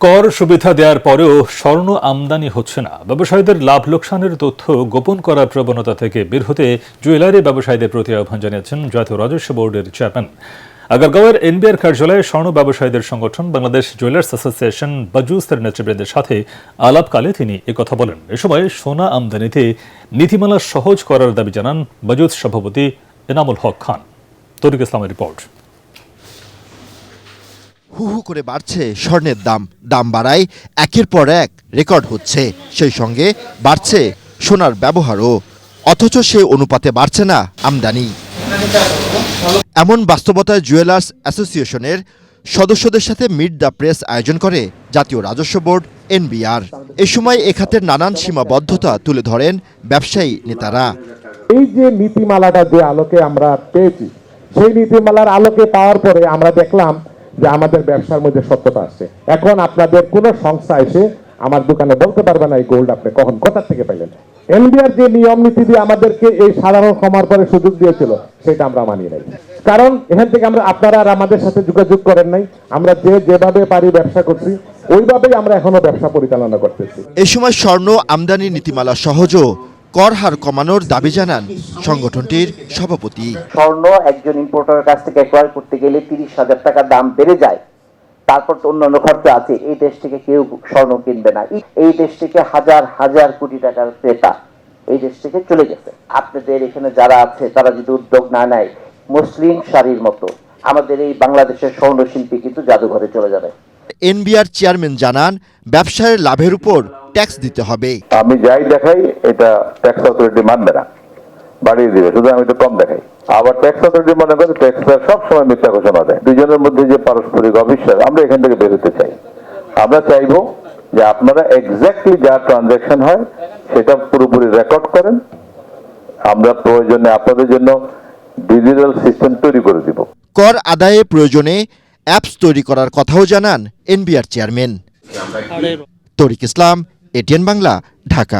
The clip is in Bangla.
কর সুবিধা দেওয়ার পরেও স্বর্ণ আমদানি হচ্ছে না। ব্যবসায়ীদের লাভ লোকসানের তথ্য গোপন করার প্রবণতা থেকে বের হতে জুয়েলারি ব্যবসায়ীদের প্রতি আহ্বান জানিয়েছেন জাতীয় রাজস্ব বোর্ডের চেয়ারম্যান। আগারগাঁওয়ের এনবিআর কার্যালয়ে স্বর্ণ ব্যবসায়ীদের সংগঠন বাংলাদেশ জুয়েলার্স অ্যাসোসিয়েশন বাজুসের নেতৃবৃন্দের সাথে আলাপকালে তিনি একথা বলেন। এ সময় সোনা আমদানিতে নীতিমালা সহজ করার দাবি জানান বাজুস সভাপতি এনামুল হক খান। তরিক ইসলামের রিপোর্ট। হু হু করে বাড়ছে স্বর্ণের দাম বাড়ায় একের পর এক রেকর্ড হচ্ছে, সেই সঙ্গে বাড়ছে সোনার ব্যবহারও, অথচ সে অনুপাতে বাড়ছে না আমদানি। এমন বাস্তবতায় জুয়েলার্স অ্যাসোসিয়েশনের সদস্যদের সাথে মিট দ্য প্রেস আয়োজন করে জাতীয় রাজস্ব বোর্ড এনবিআর। এ সময় এ খাতের নানান সীমাবদ্ধতা তুলে ধরেন ব্যবসায়ী নেতারা। এই যে নীতিমালাটা যে আলোকে আমরা পেয়েছি, সেই নীতিমালার আলোকে পাওয়ার পরে আমরা দেখলাম যে আমাদের ব্যবসার মধ্যে সত্যতা আসছে। এখন আপনাদের কোনো সংস্থা এসে আমার দোকানে বলতে পারবে না এই গোল্ড আপনি কখন কোথা থেকে পেলেন। এনবিআর যে নিয়ম নীতি দিয়ে আমাদেরকে এই সাধারণ ক্ষমার পরে সুযোগ দিয়েছিল, সেটা আমরা মানিয়ে নাই। কারণ এখান থেকে আপনারা আর আমাদের সাথে যোগাযোগ করেন নাই। আমরা যেভাবে পারি ব্যবসা করছি, ওইভাবেই আমরা এখনো ব্যবসা পরিচালনা করতেছি। এ সময় স্বর্ণ আমদানি নীতিমালা সহজও কর হার কমানোর দাবি জানান সংগঠনটির সভাপতি। স্বর্ণ একজন ইম্পোর্টারের কাছ থেকে ক্রয় করতে গেলে 30,000 টাকা দাম বেড়ে যায়, তারপর তো অন্যান্য খরচ আছে। এই দেশ থেকে কেউ স্বর্ণ কিনবে না। এই দেশ থেকে হাজার হাজার কোটি টাকার ক্রেতা এই দেশ থেকে চলে গেছে। আপনাদের এখানে যারা আছে তারা যদি উদ্যোগ না নেয়, মুসলিম শাড়ির মতো আমাদের এই বাংলাদেশের স্বর্ণ শিল্পী কিন্তু জাদুঘরে চলে যাবে। এনবিআর চেয়ারম্যান জানান, ব্যবসায়ের লাভের উপর ট্যাক্স দিতে হবে। আমি যাই দেখাই এটা ট্যাক্স অথরিটি মানবে না, বাড়িয়ে দিবে, শুধু আমি তো কম দেখাই। আবার ট্যাক্স অথরিটি মনে করে ট্যাক্সের সবসময় মিথ্যা ঘোষণা দেয়। দুজনের মধ্যে যে পারস্পরিক অবিশ্বাস, আমরা এখান থেকে বেরোতে চাই। আমরা চাইবো যে আপনারা এক্স্যাক্টলি যা ট্রানজাকশন হয় সেটা পুরোপুরি রেকর্ড করেন। আমরা প্রয়োজনে আপনাদের জন্য ডিজিটাল সিস্টেম তৈরি করে দিব। কর আদায়ে প্রয়োজনে অ্যাপস তৈরি করার কথাও জানান এনবিআর চেয়ারম্যান। তরিক ইসলাম, এটিএন বাংলা, ঢাকা।